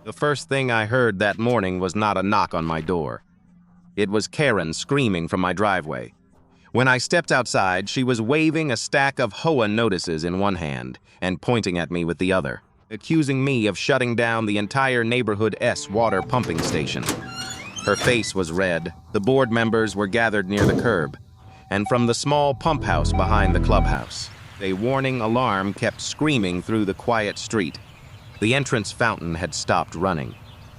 The first thing I heard that morning was not a knock on my door. It was Karen screaming from my driveway. When I stepped outside, she was waving a stack of HOA notices in one hand and pointing at me with the other, accusing me of shutting down the entire neighborhood water pumping station. Her face was red, the board members were gathered near the curb, and from the small pump house behind the clubhouse, a warning alarm kept screaming through the quiet street. The entrance fountain had stopped running.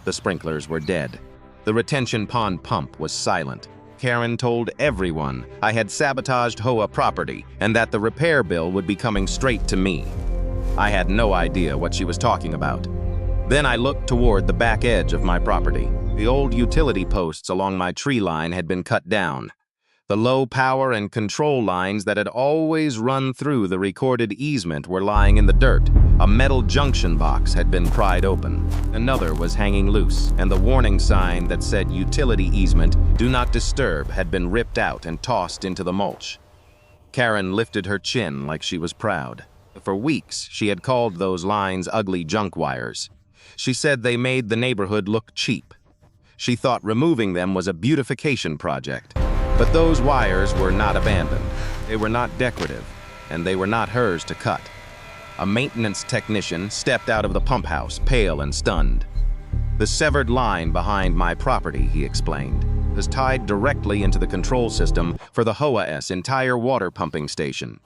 The sprinklers were dead. The retention pond pump was silent. Karen told everyone I had sabotaged HOA property and that the repair bill would be coming straight to me. I had no idea what she was talking about. Then I looked toward the back edge of my property. The old utility posts along my tree line had been cut down. The low power and control lines that had always run through the recorded easement were lying in the dirt. A metal junction box had been pried open. Another was hanging loose, and the warning sign that said utility easement, do not disturb, had been ripped out and tossed into the mulch. Karen lifted her chin like she was proud. For weeks, she had called those lines ugly junk wires. She said they made the neighborhood look cheap. She thought removing them was a beautification project. But those wires were not abandoned. They were not decorative, and they were not hers to cut. A maintenance technician stepped out of the pump house, pale and stunned. The severed line behind my property, he explained, was tied directly into the control system for the HOA's entire water pumping station.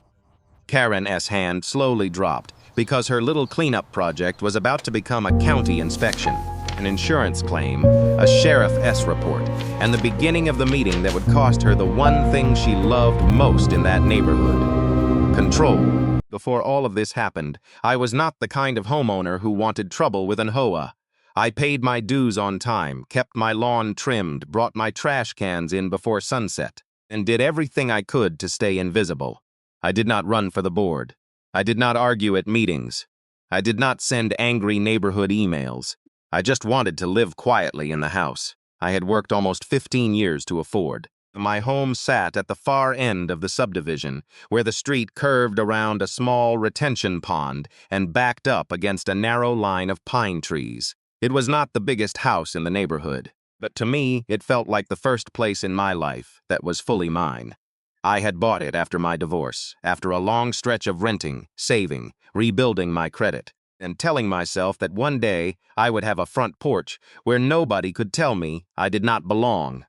Karen's hand slowly dropped because her little cleanup project was about to become a county inspection, an insurance claim, a sheriff's report, and the beginning of the meeting that would cost her the one thing she loved most in that neighborhood: control. Before all of this happened, I was not the kind of homeowner who wanted trouble with an HOA. I paid my dues on time, kept my lawn trimmed, brought my trash cans in before sunset, and did everything I could to stay invisible. I did not run for the board. I did not argue at meetings. I did not send angry neighborhood emails. I just wanted to live quietly in the house I had worked almost 15 years to afford. My home sat at the far end of the subdivision, where the street curved around a small retention pond and backed up against a narrow line of pine trees. It was not the biggest house in the neighborhood, but to me, it felt like the first place in my life that was fully mine. I had bought it after my divorce, after a long stretch of renting, saving, rebuilding my credit, and telling myself that one day I would have a front porch where nobody could tell me I did not belong.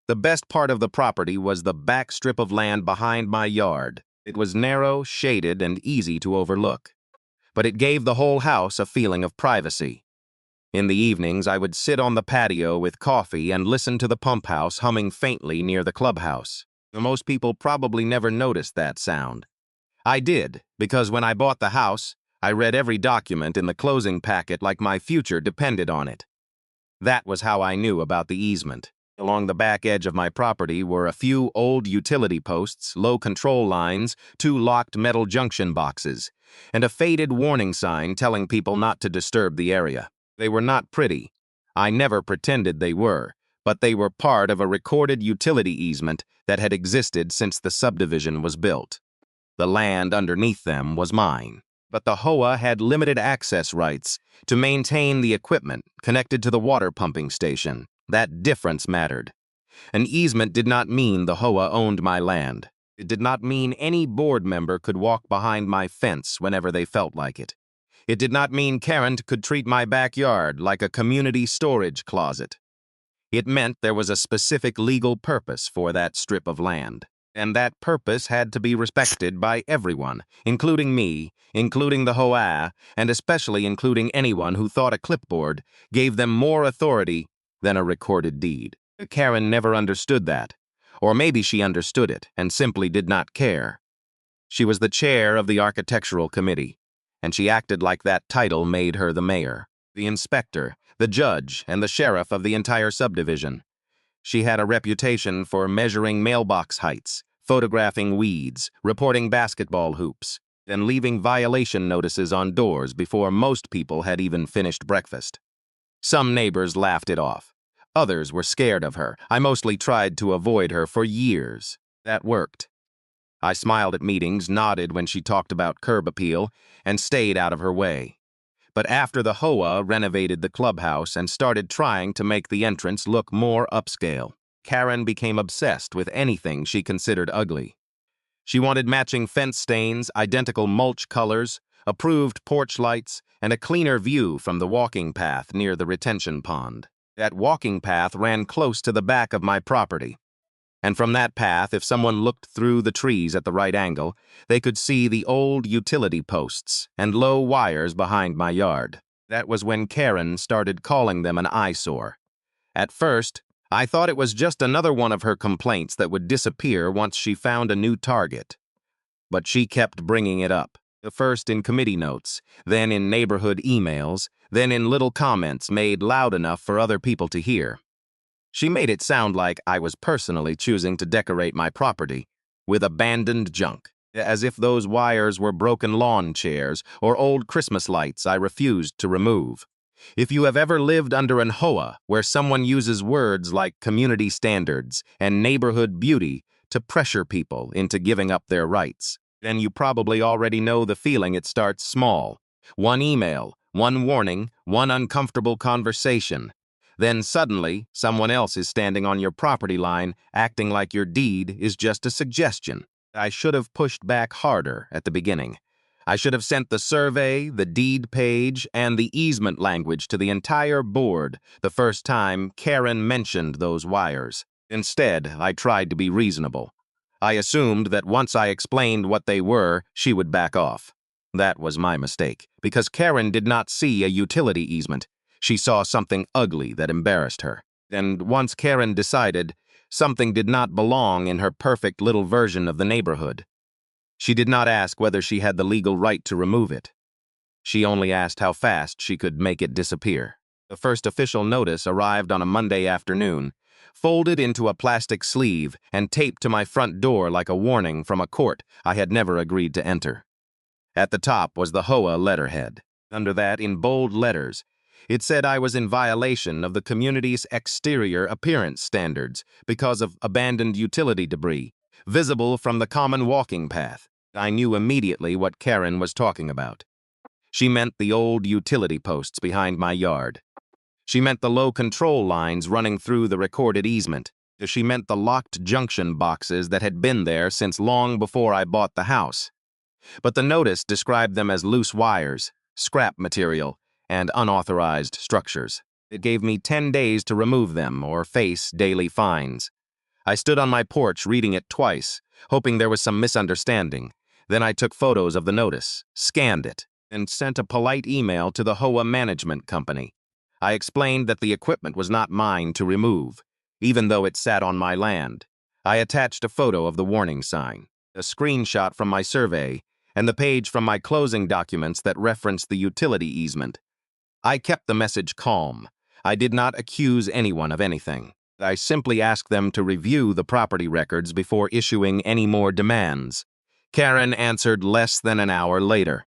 The best part of the property was the back strip of land behind my yard. It was narrow, shaded, and easy to overlook. But it gave the whole house a feeling of privacy. In the evenings, I would sit on the patio with coffee and listen to the pump house humming faintly near the clubhouse. Most people probably never noticed that sound. I did, because when I bought the house, I read every document in the closing packet like my future depended on it. That was how I knew about the easement. Along the back edge of my property were a few old utility posts, low control lines, 2 locked metal junction boxes, and a faded warning sign telling people not to disturb the area. They were not pretty. I never pretended they were, but they were part of a recorded utility easement that had existed since the subdivision was built. The land underneath them was mine, but the HOA had limited access rights to maintain the equipment connected to the water pumping station. That difference mattered. An easement did not mean the HOA owned my land. It did not mean any board member could walk behind my fence whenever they felt like it. It did not mean Karen could treat my backyard like a community storage closet. It meant there was a specific legal purpose for that strip of land, and that purpose had to be respected by everyone, including me, including the HOA, and especially including anyone who thought a clipboard gave them more authority than a recorded deed. Karen never understood that, or maybe she understood it and simply did not care. She was the chair of the architectural committee, and she acted like that title made her the mayor, the inspector, the judge, and the sheriff of the entire subdivision. She had a reputation for measuring mailbox heights, photographing weeds, reporting basketball hoops, and leaving violation notices on doors before most people had even finished breakfast. Some neighbors laughed it off. Others were scared of her. I mostly tried to avoid her for years. That worked. I smiled at meetings, nodded when she talked about curb appeal, and stayed out of her way. But after the HOA renovated the clubhouse and started trying to make the entrance look more upscale, Karen became obsessed with anything she considered ugly. She wanted matching fence stains, identical mulch colors, approved porch lights, and a cleaner view from the walking path near the retention pond. That walking path ran close to the back of my property, and from that path, if someone looked through the trees at the right angle, they could see the old utility posts and low wires behind my yard. That was when Karen started calling them an eyesore. At first, I thought it was just another one of her complaints that would disappear once she found a new target. But she kept bringing it up, first in committee notes, then in neighborhood emails, then in little comments made loud enough for other people to hear. She made it sound like I was personally choosing to decorate my property with abandoned junk, as if those wires were broken lawn chairs or old Christmas lights I refused to remove. If you have ever lived under an HOA where someone uses words like community standards and neighborhood beauty to pressure people into giving up their rights, then you probably already know the feeling. It starts small. One email, one warning, one uncomfortable conversation. Then suddenly, someone else is standing on your property line, acting like your deed is just a suggestion. I should have pushed back harder at the beginning. I should have sent the survey, the deed page, and the easement language to the entire board the first time Karen mentioned those wires. Instead, I tried to be reasonable. I assumed that once I explained what they were, she would back off. That was my mistake, because Karen did not see a utility easement. She saw something ugly that embarrassed her. And once Karen decided, something did not belong in her perfect little version of the neighborhood. She did not ask whether she had the legal right to remove it. She only asked how fast she could make it disappear. The first official notice arrived on a Monday afternoon, folded into a plastic sleeve and taped to my front door like a warning from a court I had never agreed to enter. At the top was the HOA letterhead. Under that, in bold letters, it said I was in violation of the community's exterior appearance standards because of abandoned utility debris, visible from the common walking path. I knew immediately what Karen was talking about. She meant the old utility posts behind my yard. She meant the low control lines running through the recorded easement. She meant the locked junction boxes that had been there since long before I bought the house. But the notice described them as loose wires, scrap material, and unauthorized structures. It gave me 10 days to remove them or face daily fines. I stood on my porch reading it twice, hoping there was some misunderstanding. Then I took photos of the notice, scanned it, and sent a polite email to the HOA management company. I explained that the equipment was not mine to remove, even though it sat on my land. I attached a photo of the warning sign, a screenshot from my survey, and the page from my closing documents that referenced the utility easement. I kept the message calm. I did not accuse anyone of anything. I simply asked them to review the property records before issuing any more demands. Karen answered less than an hour later.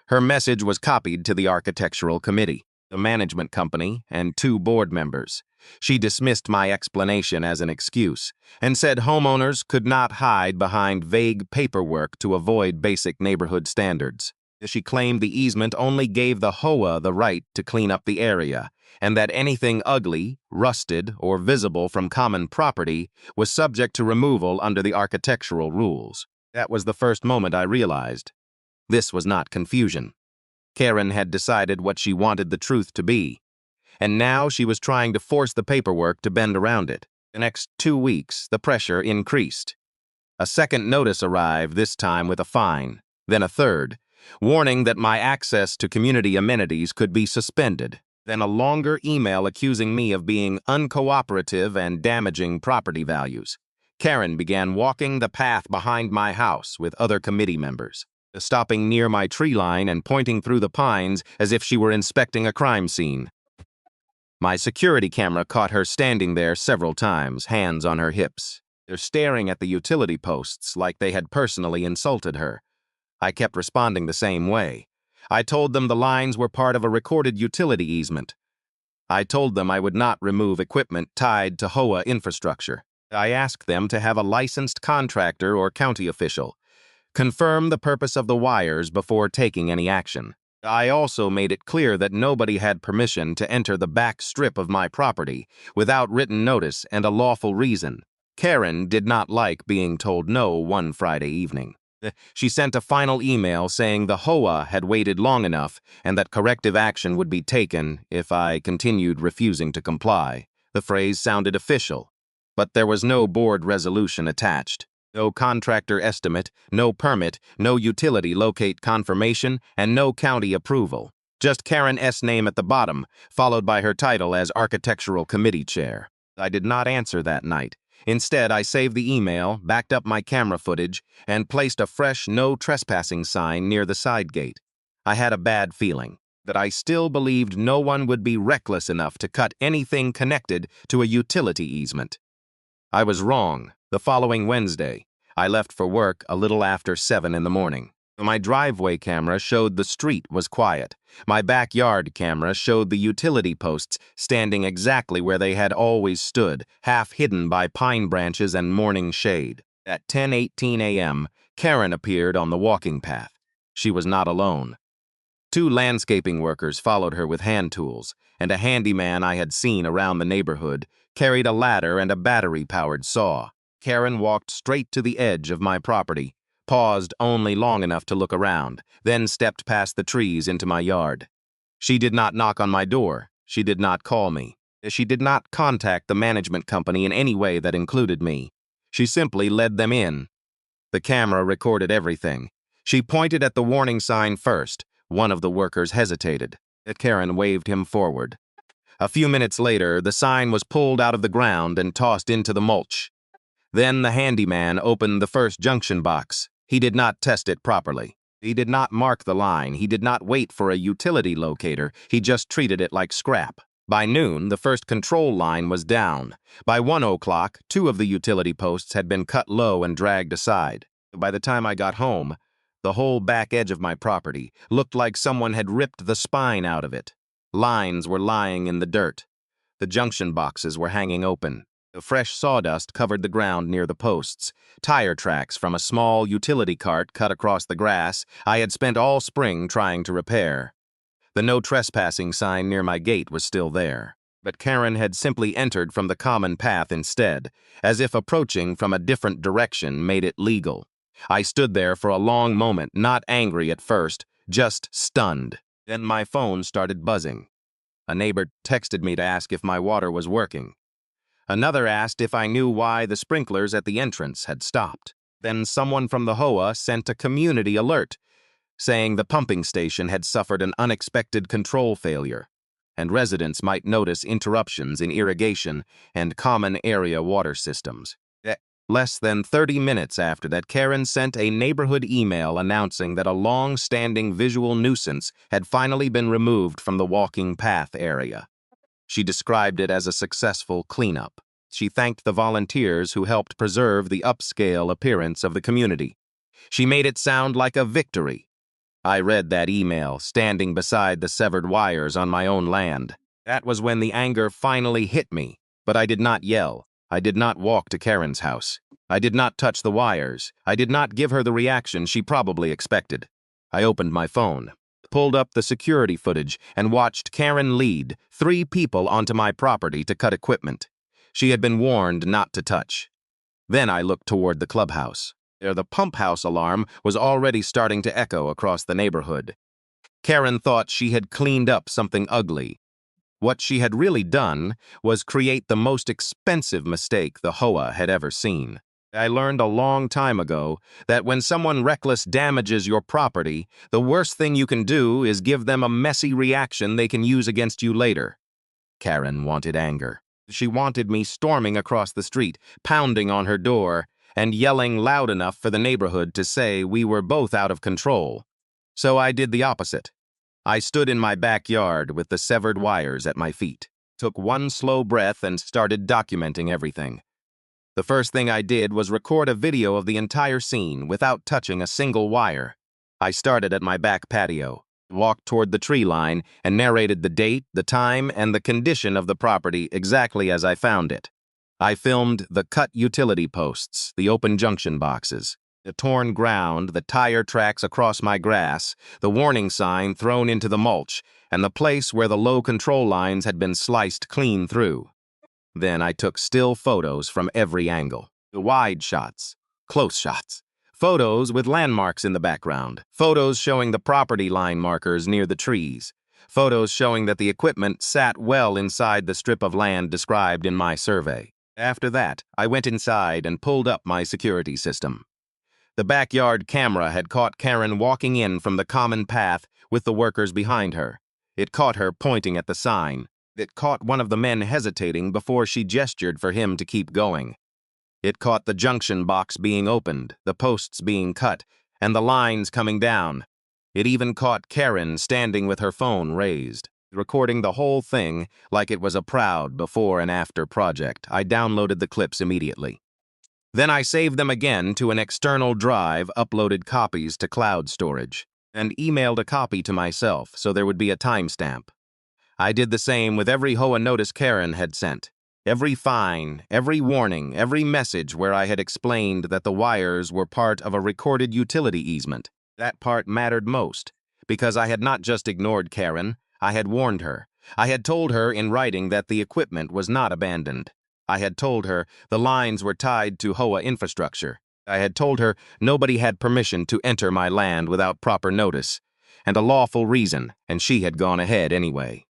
Her message was copied to the architectural committee, the management company, and 2 board members. She dismissed my explanation as an excuse and said homeowners could not hide behind vague paperwork to avoid basic neighborhood standards. She claimed the easement only gave the HOA the right to clean up the area, and that anything ugly, rusted, or visible from common property was subject to removal under the architectural rules. That was the first moment I realized. This was not confusion. Karen had decided what she wanted the truth to be, and now she was trying to force the paperwork to bend around it. The next 2 weeks, the pressure increased. A second notice arrived, this time with a fine, then a third, warning that my access to community amenities could be suspended, then a longer email accusing me of being uncooperative and damaging property values. Karen began walking the path behind my house with other committee members, stopping near my tree line and pointing through the pines as if she were inspecting a crime scene. My security camera caught her standing there several times, hands on her hips. They're staring at the utility posts like they had personally insulted her. I kept responding the same way. I told them the lines were part of a recorded utility easement. I told them I would not remove equipment tied to HOA infrastructure. I asked them to have a licensed contractor or county official confirm the purpose of the wires before taking any action. I also made it clear that nobody had permission to enter the back strip of my property without written notice and a lawful reason. Karen did not like being told no one Friday evening. She sent a final email saying the HOA had waited long enough and that corrective action would be taken if I continued refusing to comply. The phrase sounded official, but there was no board resolution attached. No contractor estimate, no permit, no utility locate confirmation, and no county approval. Just Karen S. name at the bottom, followed by her title as Architectural Committee Chair. I did not answer that night. Instead, I saved the email, backed up my camera footage, and placed a fresh no trespassing sign near the side gate. I had a bad feeling that I still believed no one would be reckless enough to cut anything connected to a utility easement. I was wrong. The following Wednesday, I left for work a little after 7 in the morning. My driveway camera showed the street was quiet. My backyard camera showed the utility posts standing exactly where they had always stood, half hidden by pine branches and morning shade. At 10:18 a.m., Karen appeared on the walking path. She was not alone. 2 landscaping workers followed her with hand tools, and a handyman I had seen around the neighborhood carried a ladder and a battery-powered saw. Karen walked straight to the edge of my property, paused only long enough to look around, then stepped past the trees into my yard. She did not knock on my door. She did not call me. She did not contact the management company in any way that included me. She simply led them in. The camera recorded everything. She pointed at the warning sign first. One of the workers hesitated. Karen waved him forward. A few minutes later, the sign was pulled out of the ground and tossed into the mulch. Then the handyman opened the first junction box. He did not test it properly. He did not mark the line. He did not wait for a utility locator. He just treated it like scrap. By noon, the first control line was down. By 1 o'clock, 2 of the utility posts had been cut low and dragged aside. By the time I got home, the whole back edge of my property looked like someone had ripped the spine out of it. Lines were lying in the dirt. The junction boxes were hanging open. The fresh sawdust covered the ground near the posts. Tire tracks from a small utility cart cut across the grass I had spent all spring trying to repair. The no trespassing sign near my gate was still there, but Karen had simply entered from the common path instead, as if approaching from a different direction made it legal. I stood there for a long moment, not angry at first, just stunned. Then my phone started buzzing. A neighbor texted me to ask if my water was working. Another asked if I knew why the sprinklers at the entrance had stopped. Then someone from the HOA sent a community alert, saying the pumping station had suffered an unexpected control failure, and residents might notice interruptions in irrigation and common area water systems. Less than 30 minutes after that, Karen sent a neighborhood email announcing that a long-standing visual nuisance had finally been removed from the walking path area. She described it as a successful cleanup. She thanked the volunteers who helped preserve the upscale appearance of the community. She made it sound like a victory. I read that email, standing beside the severed wires on my own land. That was when the anger finally hit me, but I did not yell. I did not walk to Karen's house. I did not touch the wires. I did not give her the reaction she probably expected. I opened my phone, pulled up the security footage, and watched Karen lead 3 people onto my property to cut equipment. She had been warned not to touch. Then I looked toward the clubhouse. There, the pump house alarm was already starting to echo across the neighborhood. Karen thought she had cleaned up something ugly. What she had really done was create the most expensive mistake the HOA had ever seen. I learned a long time ago that when someone reckless damages your property, the worst thing you can do is give them a messy reaction they can use against you later. Karen wanted anger. She wanted me storming across the street, pounding on her door, and yelling loud enough for the neighborhood to say we were both out of control. So I did the opposite. I stood in my backyard with the severed wires at my feet, took one slow breath, and started documenting everything. The first thing I did was record a video of the entire scene without touching a single wire. I started at my back patio, walked toward the tree line, and narrated the date, the time, and the condition of the property exactly as I found it. I filmed the cut utility posts, the open junction boxes, The torn ground, the tire tracks across my grass, the warning sign thrown into the mulch, and the place where the low control lines had been sliced clean through. Then I took still photos from every angle. The wide shots, close shots, photos with landmarks in the background, photos showing the property line markers near the trees, photos showing that the equipment sat well inside the strip of land described in my survey. After that, I went inside and pulled up my security system. The backyard camera had caught Karen walking in from the common path with the workers behind her. It caught her pointing at the sign. It caught one of the men hesitating before she gestured for him to keep going. It caught the junction box being opened, the posts being cut, and the lines coming down. It even caught Karen standing with her phone raised, recording the whole thing like it was a proud before and after project. I downloaded the clips immediately. Then I saved them again to an external drive, uploaded copies to cloud storage, and emailed a copy to myself so there would be a timestamp. I did the same with every HOA notice Karen had sent. Every fine, every warning, every message where I had explained that the wires were part of a recorded utility easement. That part mattered most, because I had not just ignored Karen, I had warned her. I had told her in writing that the equipment was not abandoned. I had told her the lines were tied to HOA infrastructure. I had told her nobody had permission to enter my land without proper notice, and a lawful reason, and she had gone ahead anyway.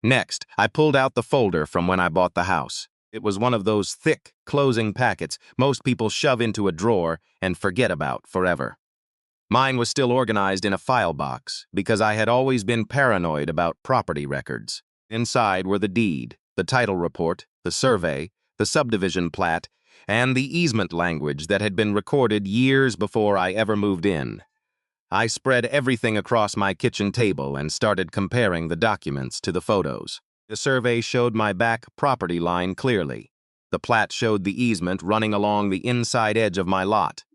Next, I pulled out the folder from when I bought the house. It was one of those thick, closing packets most people shove into a drawer and forget about forever. Mine was still organized in a file box because I had always been paranoid about property records. Inside were the deed, the title report, the survey, the subdivision plat, and the easement language that had been recorded years before I ever moved in. I spread everything across my kitchen table and started comparing the documents to the photos. The survey showed my back property line clearly. The plat showed the easement running along the inside edge of my lot.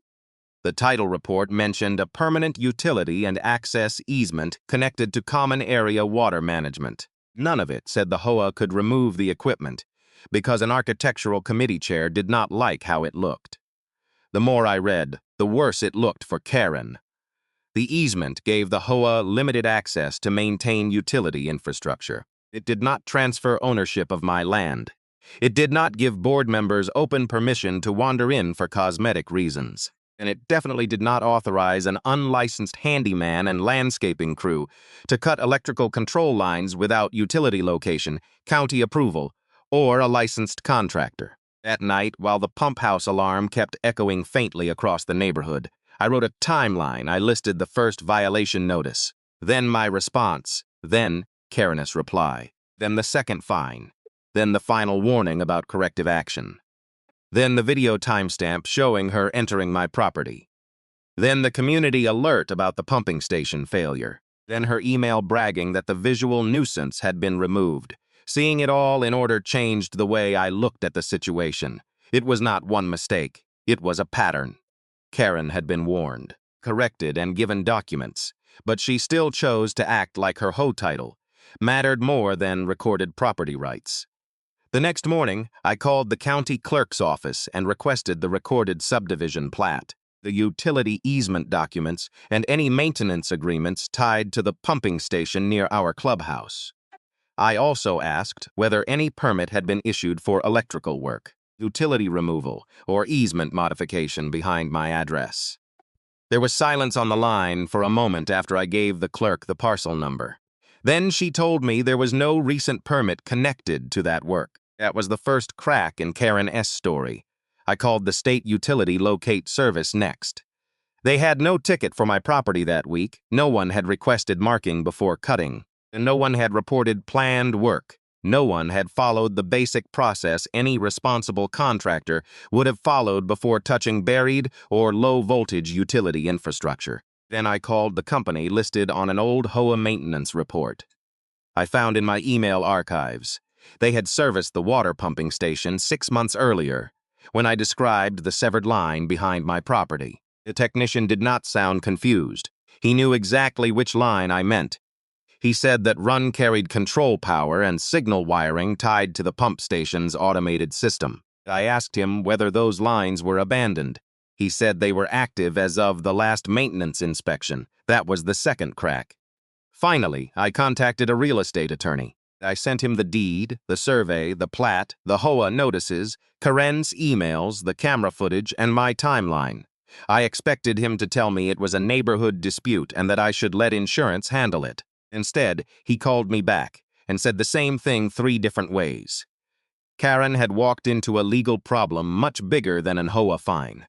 The title report mentioned a permanent utility and access easement connected to common area water management. None of it said the HOA could remove the equipment because an architectural committee chair did not like how it looked. The more I read, the worse it looked for Karen. The easement gave the HOA limited access to maintain utility infrastructure. It did not transfer ownership of my land. It did not give board members open permission to wander in for cosmetic reasons. And it definitely did not authorize an unlicensed handyman and landscaping crew to cut electrical control lines without utility location, county approval, or a licensed contractor. That night, while the pump house alarm kept echoing faintly across the neighborhood, I wrote a timeline. I listed the first violation notice, then my response, then Karen's reply, then the second fine, then the final warning about corrective action. Then the video timestamp showing her entering my property. Then the community alert about the pumping station failure. Then her email bragging that the visual nuisance had been removed. Seeing it all in order changed the way I looked at the situation. It was not one mistake. It was a pattern. Karen had been warned, corrected, and given documents, but she still chose to act like her HOA title mattered more than recorded property rights. The next morning, I called the county clerk's office and requested the recorded subdivision plat, the utility easement documents, and any maintenance agreements tied to the pumping station near our clubhouse. I also asked whether any permit had been issued for electrical work, utility removal, or easement modification behind my address. There was silence on the line for a moment after I gave the clerk the parcel number. Then she told me there was no recent permit connected to that work. That was the first crack in Karen S. story. I called the state utility locate service next. They had no ticket for my property that week. No one had requested marking before cutting, and no one had reported planned work. No one had followed the basic process any responsible contractor would have followed before touching buried or low-voltage utility infrastructure. Then I called the company listed on an old HOA maintenance report I found in my email archives. They had serviced the water pumping station 6 months earlier, when I described the severed line behind my property. The technician did not sound confused. He knew exactly which line I meant. He said that run carried control power and signal wiring tied to the pump station's automated system. I asked him whether those lines were abandoned. He said they were active as of the last maintenance inspection. That was the second crack. Finally, I contacted a real estate attorney. I sent him the deed, the survey, the plat, the HOA notices, Karen's emails, the camera footage, and my timeline. I expected him to tell me it was a neighborhood dispute and that I should let insurance handle it. Instead, he called me back and said the same thing 3 different ways. Karen had walked into a legal problem much bigger than an HOA fine.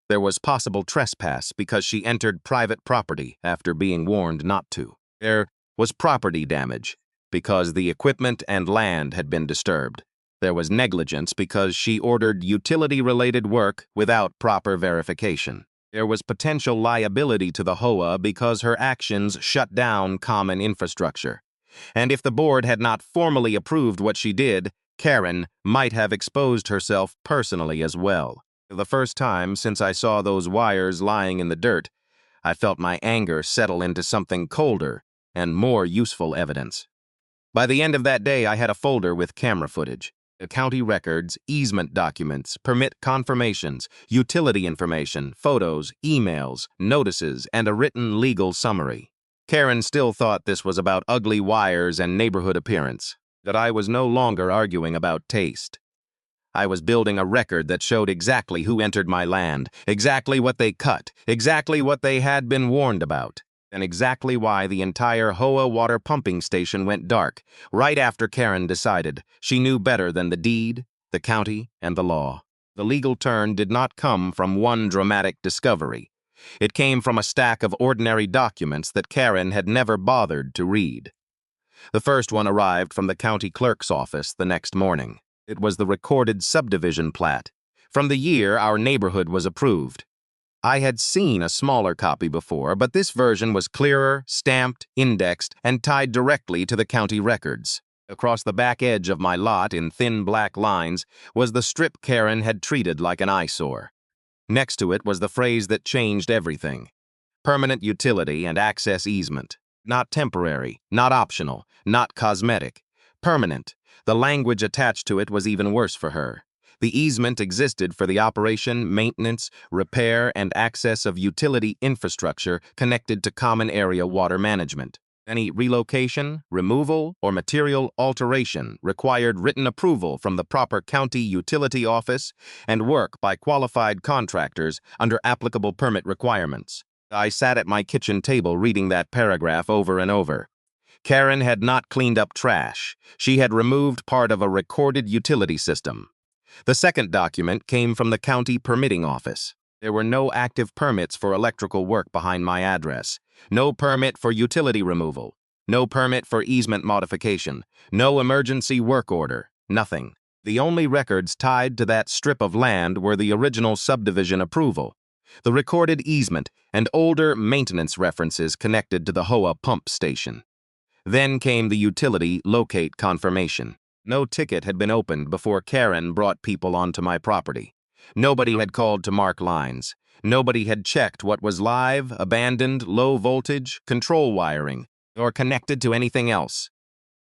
There was possible trespass because she entered private property after being warned not to. There was property damage because the equipment and land had been disturbed. There was negligence because she ordered utility-related work without proper verification. There was potential liability to the HOA because her actions shut down common infrastructure. And if the board had not formally approved what she did, Karen might have exposed herself personally as well. For the first time since I saw those wires lying in the dirt, I felt my anger settle into something colder and more useful evidence. By the end of that day, I had a folder with camera footage, county records, easement documents, permit confirmations, utility information, photos, emails, notices, and a written legal summary. Karen still thought this was about ugly wires and neighborhood appearance, that I was no longer arguing about taste. I was building a record that showed exactly who entered my land, exactly what they cut, exactly what they had been warned about, and exactly why the entire HOA water pumping station went dark right after Karen decided she knew better than the deed, the county, and the law. The legal turn did not come from one dramatic discovery. It came from a stack of ordinary documents that Karen had never bothered to read. The first one arrived from the county clerk's office the next morning. It was the recorded subdivision plat, from the year our neighborhood was approved. I had seen a smaller copy before, but this version was clearer, stamped, indexed, and tied directly to the county records. Across the back edge of my lot in thin black lines was the strip Karen had treated like an eyesore. Next to it was the phrase that changed everything: permanent utility and access easement. Not temporary, not optional, not cosmetic. Permanent. The language attached to it was even worse for her. The easement existed for the operation, maintenance, repair, and access of utility infrastructure connected to common area water management. Any relocation, removal, or material alteration required written approval from the proper county utility office and work by qualified contractors under applicable permit requirements. I sat at my kitchen table reading that paragraph over and over. Karen had not cleaned up trash. She had removed part of a recorded utility system. The second document came from the county permitting office. There were no active permits for electrical work behind my address, no permit for utility removal, no permit for easement modification, no emergency work order, nothing. The only records tied to that strip of land were the original subdivision approval, the recorded easement, and older maintenance references connected to the HOA pump station. Then came the utility locate confirmation. No ticket had been opened before Karen brought people onto my property. Nobody had called to mark lines. Nobody had checked what was live, abandoned, low voltage, control wiring, or connected to anything else.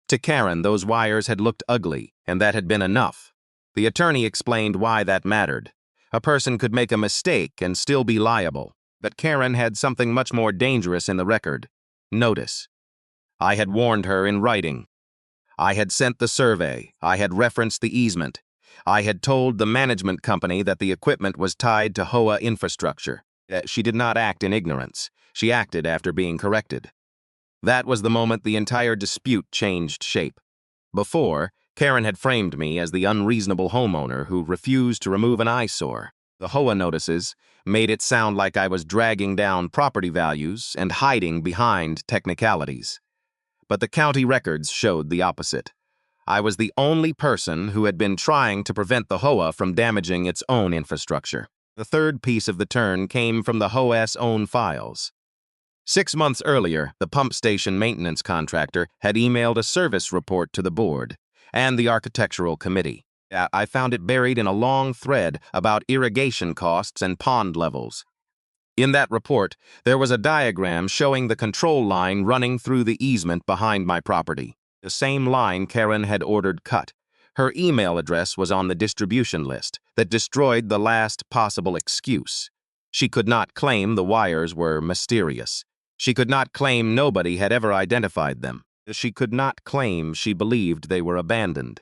To Karen, those wires had looked ugly, and that had been enough. The attorney explained why that mattered. A person could make a mistake and still be liable, but Karen had something much more dangerous in the record: notice. I had warned her in writing. I had sent the survey. I had referenced the easement. I had told the management company that the equipment was tied to HOA infrastructure. She did not act in ignorance. She acted after being corrected. That was the moment the entire dispute changed shape. Before, Karen had framed me as the unreasonable homeowner who refused to remove an eyesore. The HOA notices made it sound like I was dragging down property values and hiding behind technicalities. But the county records showed the opposite. I was the only person who had been trying to prevent the HOA from damaging its own infrastructure. The third piece of the turn came from the HOA's own files. 6 months earlier, the pump station maintenance contractor had emailed a service report to the board and the architectural committee. I found it buried in a long thread about irrigation costs and pond levels. In that report, there was a diagram showing the control line running through the easement behind my property, the same line Karen had ordered cut. Her email address was on the distribution list that destroyed the last possible excuse. She could not claim the wires were mysterious. She could not claim nobody had ever identified them. She could not claim she believed they were abandoned.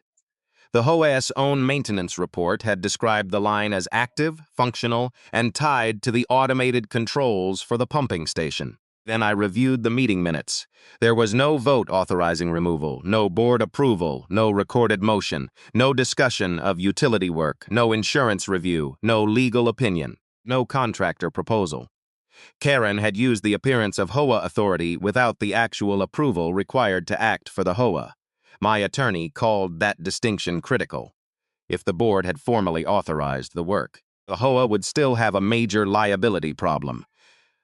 The HOA's own maintenance report had described the line as active, functional, and tied to the automated controls for the pumping station. Then I reviewed the meeting minutes. There was no vote authorizing removal, no board approval, no recorded motion, no discussion of utility work, no insurance review, no legal opinion, no contractor proposal. Karen had used the appearance of HOA authority without the actual approval required to act for the HOA. My attorney called that distinction critical. If the board had formally authorized the work, the HOA would still have a major liability problem.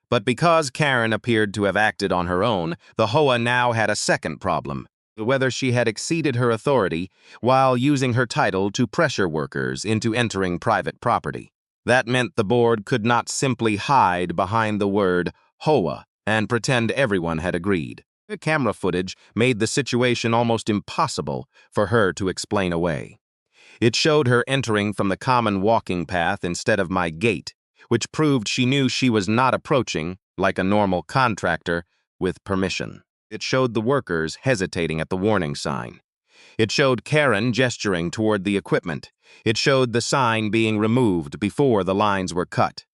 But because Karen appeared to have acted on her own, the HOA now had a second problem: whether she had exceeded her authority while using her title to pressure workers into entering private property. That meant the board could not simply hide behind the word HOA and pretend everyone had agreed. The camera footage made the situation almost impossible for her to explain away. It showed her entering from the common walking path instead of my gate, which proved she knew she was not approaching, like a normal contractor, with permission. It showed the workers hesitating at the warning sign. It showed Karen gesturing toward the equipment. It showed the sign being removed before the lines were cut.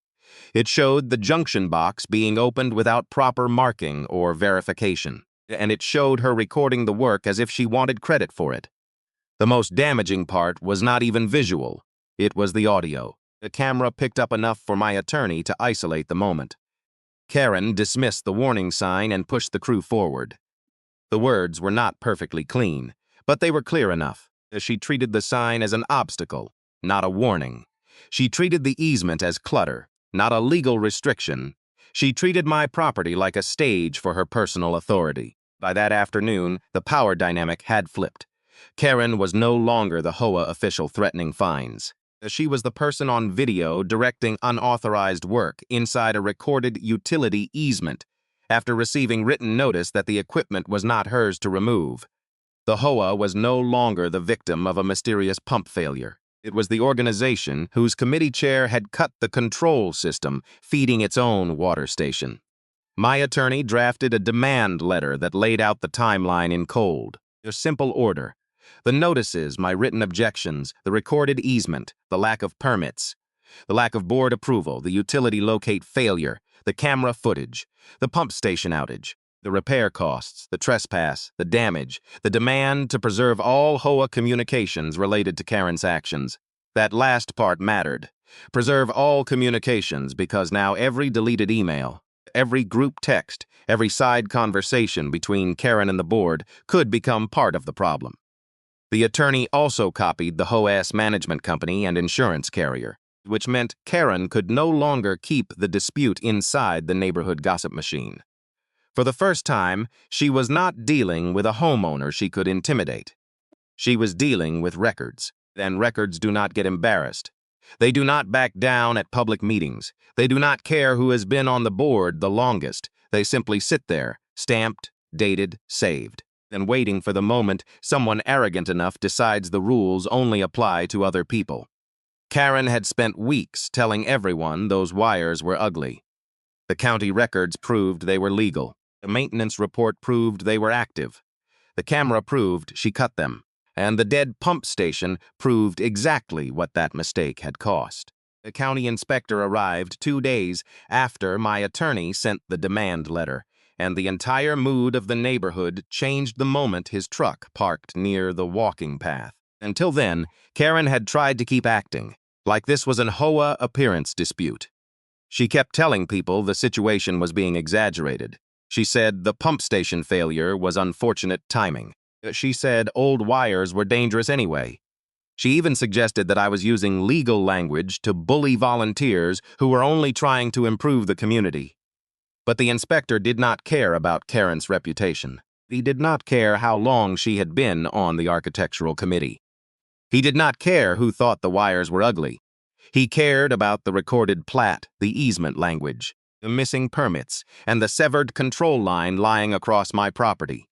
It showed the junction box being opened without proper marking or verification. And it showed her recording the work as if she wanted credit for it. The most damaging part was not even visual. It was the audio. The camera picked up enough for my attorney to isolate the moment. Karen dismissed the warning sign and pushed the crew forward. The words were not perfectly clean, but they were clear enough. She treated the sign as an obstacle, not a warning. She treated the easement as clutter, not a legal restriction. She treated my property like a stage for her personal authority. By that afternoon, the power dynamic had flipped. Karen was no longer the HOA official threatening fines. She was the person on video directing unauthorized work inside a recorded utility easement after receiving written notice that the equipment was not hers to remove. The HOA was no longer the victim of a mysterious pump failure. It was the organization whose committee chair had cut the control system feeding its own water station. My attorney drafted a demand letter that laid out the timeline in cold. A simple order. The notices, my written objections, the recorded easement, the lack of permits, the lack of board approval, the utility locate failure, the camera footage, the pump station outage, the repair costs, the trespass, the damage, the demand to preserve all HOA communications related to Karen's actions. That last part mattered. Preserve all communications because now every deleted email, every group text, every side conversation between Karen and the board could become part of the problem. The attorney also copied the HOA's management company and insurance carrier, which meant Karen could no longer keep the dispute inside the neighborhood gossip machine. For the first time, she was not dealing with a homeowner she could intimidate. She was dealing with records, and records do not get embarrassed. They do not back down at public meetings. They do not care who has been on the board the longest. They simply sit there, stamped, dated, saved, and waiting for the moment someone arrogant enough decides the rules only apply to other people. Karen had spent weeks telling everyone those wires were ugly. The county records proved they were legal. The maintenance report proved they were active. The camera proved she cut them. And the dead pump station proved exactly what that mistake had cost. The county inspector arrived 2 days after my attorney sent the demand letter, and the entire mood of the neighborhood changed the moment his truck parked near the walking path. Until then, Karen had tried to keep acting, like this was an HOA appearance dispute. She kept telling people the situation was being exaggerated. She said the pump station failure was unfortunate timing. She said old wires were dangerous anyway. She even suggested that I was using legal language to bully volunteers who were only trying to improve the community. But the inspector did not care about Karen's reputation. He did not care how long she had been on the architectural committee. He did not care who thought the wires were ugly. He cared about the recorded plat, the easement language, the missing permits, and the severed control line lying across my property.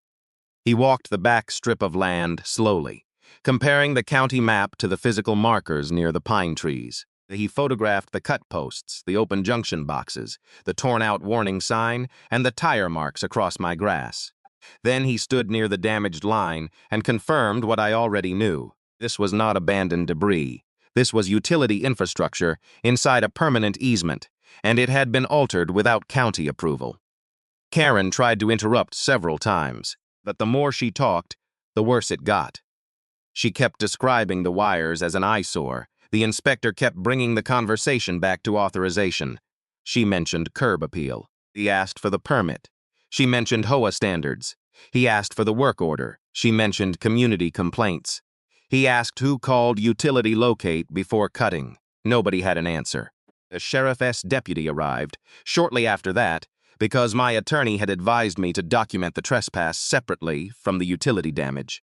He walked the back strip of land slowly, comparing the county map to the physical markers near the pine trees. He photographed the cut posts, the open junction boxes, the torn-out warning sign, and the tire marks across my grass. Then he stood near the damaged line and confirmed what I already knew. This was not abandoned debris. This was utility infrastructure inside a permanent easement, and it had been altered without county approval. Karen tried to interrupt several times, but the more she talked, the worse it got. She kept describing the wires as an eyesore. The inspector kept bringing the conversation back to authorization. She mentioned curb appeal. He asked for the permit. She mentioned HOA standards. He asked for the work order. She mentioned community complaints. He asked who called utility locate before cutting. Nobody had an answer. The sheriff's deputy arrived shortly after that because my attorney had advised me to document the trespass separately from the utility damage.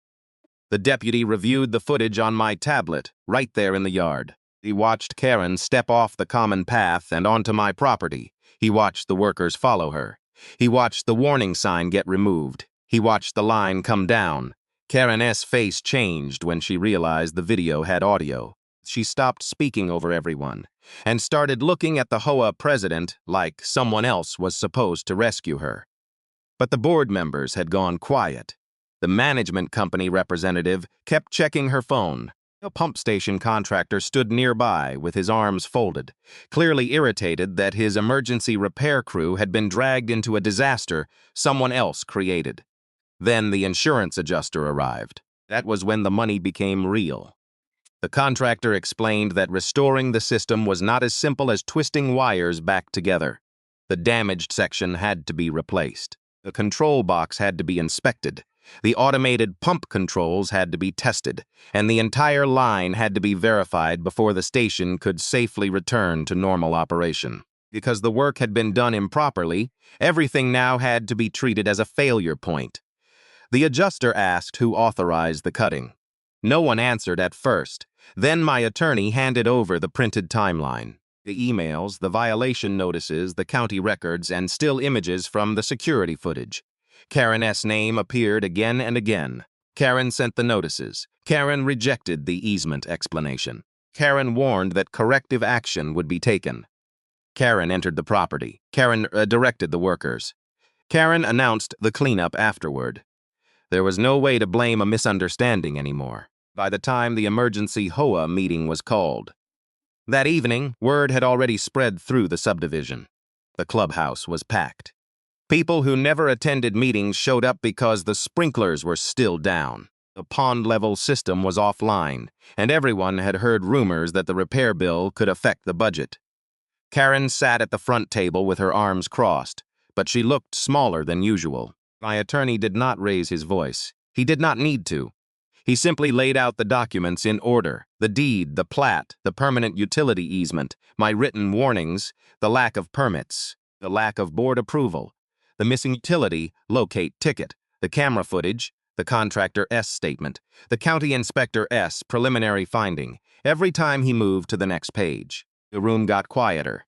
The deputy reviewed the footage on my tablet, right there in the yard. He watched Karen step off the common path and onto my property. He watched the workers follow her. He watched the warning sign get removed. He watched the line come down. Karen's face changed when she realized the video had audio. She stopped speaking over everyone and started looking at the HOA president like someone else was supposed to rescue her. But the board members had gone quiet. The management company representative kept checking her phone. A pump station contractor stood nearby with his arms folded, clearly irritated that his emergency repair crew had been dragged into a disaster someone else created. Then the insurance adjuster arrived. That was when the money became real. The contractor explained that restoring the system was not as simple as twisting wires back together. The damaged section had to be replaced. The control box had to be inspected. The automated pump controls had to be tested, and the entire line had to be verified before the station could safely return to normal operation. Because the work had been done improperly, everything now had to be treated as a failure point. The adjuster asked who authorized the cutting. No one answered at first. Then my attorney handed over the printed timeline. The emails, the violation notices, the county records, and still images from the security footage. Karen's name appeared again and again. Karen sent the notices. Karen rejected the easement explanation. Karen warned that corrective action would be taken. Karen entered the property. Karen directed the workers. Karen announced the cleanup afterward. There was no way to blame a misunderstanding anymore by the time the emergency HOA meeting was called. That evening, word had already spread through the subdivision. The clubhouse was packed. People who never attended meetings showed up because the sprinklers were still down. The pond-level system was offline, and everyone had heard rumors that the repair bill could affect the budget. Karen sat at the front table with her arms crossed, but she looked smaller than usual. My attorney did not raise his voice. He did not need to. He simply laid out the documents in order: the deed, the plat, the permanent utility easement, my written warnings, the lack of permits, the lack of board approval, the missing utility locate ticket, the camera footage, the contractor S statement, the county inspector S preliminary finding. Every time he moved to the next page, the room got quieter.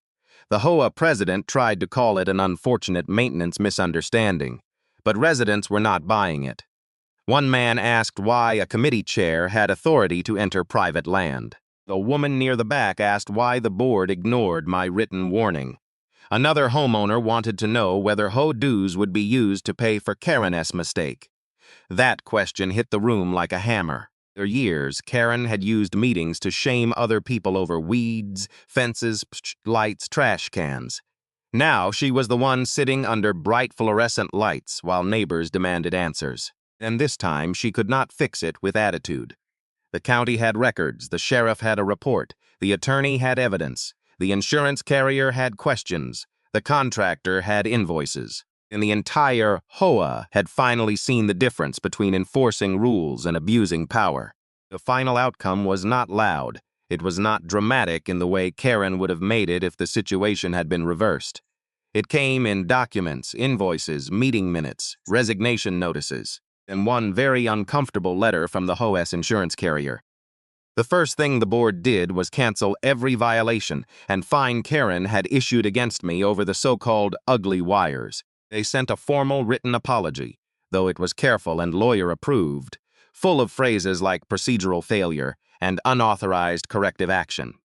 The HOA president tried to call it an unfortunate maintenance misunderstanding, but residents were not buying it. One man asked why a committee chair had authority to enter private land. The woman near the back asked why the board ignored my written warning. Another homeowner wanted to know whether HOA dues would be used to pay for Karen's mistake. That question hit the room like a hammer. For years, Karen had used meetings to shame other people over weeds, fences, lights, trash cans. Now she was the one sitting under bright fluorescent lights while neighbors demanded answers. And this time she could not fix it with attitude. The county had records, the sheriff had a report, the attorney had evidence. The insurance carrier had questions. The contractor had invoices. And the entire HOA had finally seen the difference between enforcing rules and abusing power. The final outcome was not loud. It was not dramatic in the way Karen would have made it if the situation had been reversed. It came in documents, invoices, meeting minutes, resignation notices, and one very uncomfortable letter from the HOA's insurance carrier. The first thing the board did was cancel every violation and fine Karen had issued against me over the so-called ugly wires. They sent a formal written apology, though it was careful and lawyer-approved, full of phrases like procedural failure and unauthorized corrective action.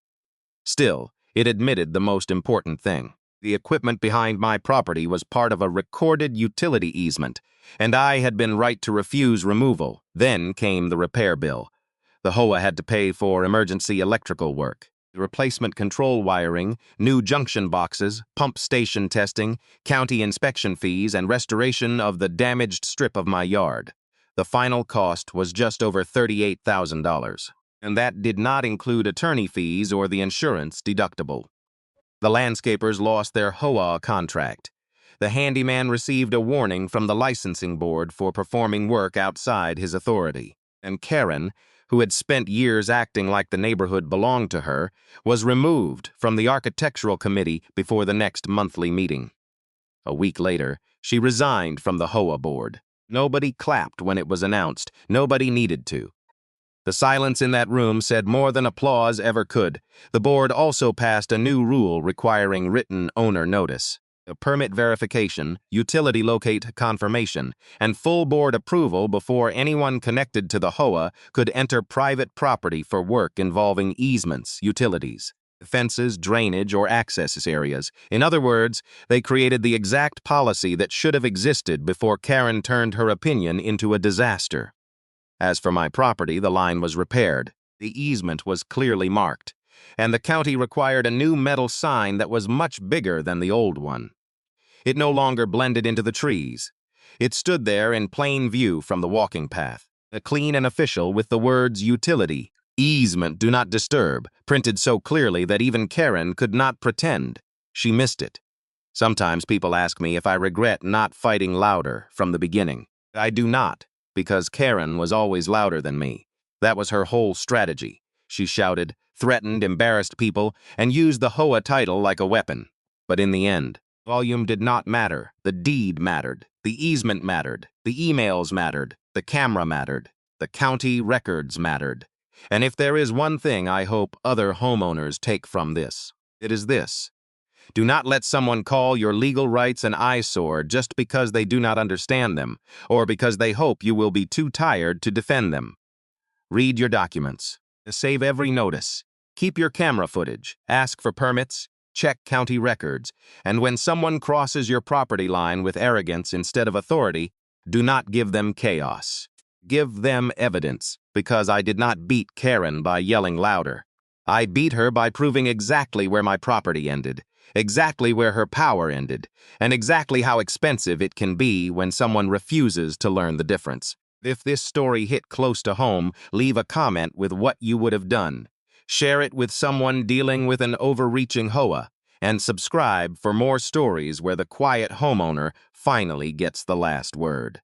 Still, it admitted the most important thing. The equipment behind my property was part of a recorded utility easement, and I had been right to refuse removal. Then came the repair bill. The HOA had to pay for emergency electrical work, replacement control wiring, new junction boxes, pump station testing, county inspection fees, and restoration of the damaged strip of my yard. The final cost was just over $38,000, and that did not include attorney fees or the insurance deductible. The landscapers lost their HOA contract. The handyman received a warning from the licensing board for performing work outside his authority. And Karen, who had spent years acting like the neighborhood belonged to her, was removed from the architectural committee before the next monthly meeting. A week later, she resigned from the HOA board. Nobody clapped when it was announced. Nobody needed to. The silence in that room said more than applause ever could. The board also passed a new rule requiring written owner notice, a permit verification, utility locate confirmation, and full board approval before anyone connected to the HOA could enter private property for work involving easements, utilities, fences, drainage, or access areas. In other words, they created the exact policy that should have existed before Karen turned her opinion into a disaster. As for my property, the line was repaired. The easement was clearly marked, and the county required a new metal sign that was much bigger than the old one. It no longer blended into the trees. It stood there in plain view from the walking path, clean and official with the words utility, easement, do not disturb, printed so clearly that even Karen could not pretend she missed it. Sometimes people ask me if I regret not fighting louder from the beginning. I do not, because Karen was always louder than me. That was her whole strategy. She shouted, threatened, embarrassed people, and used the HOA title like a weapon. But in the end, volume did not matter. The deed mattered. The easement mattered. The emails mattered. The camera mattered. The county records mattered. And if there is one thing I hope other homeowners take from this, it is this. Do not let someone call your legal rights an eyesore just because they do not understand them, or because they hope you will be too tired to defend them. Read your documents. Save every notice. Keep your camera footage. Ask for permits. Check county records. And when someone crosses your property line with arrogance instead of authority, do not give them chaos. Give them evidence, because I did not beat Karen by yelling louder. I beat her by proving exactly where my property ended, exactly where her power ended, and exactly how expensive it can be when someone refuses to learn the difference. If this story hit close to home, leave a comment with what you would have done. Share it with someone dealing with an overreaching HOA, and subscribe for more stories where the quiet homeowner finally gets the last word.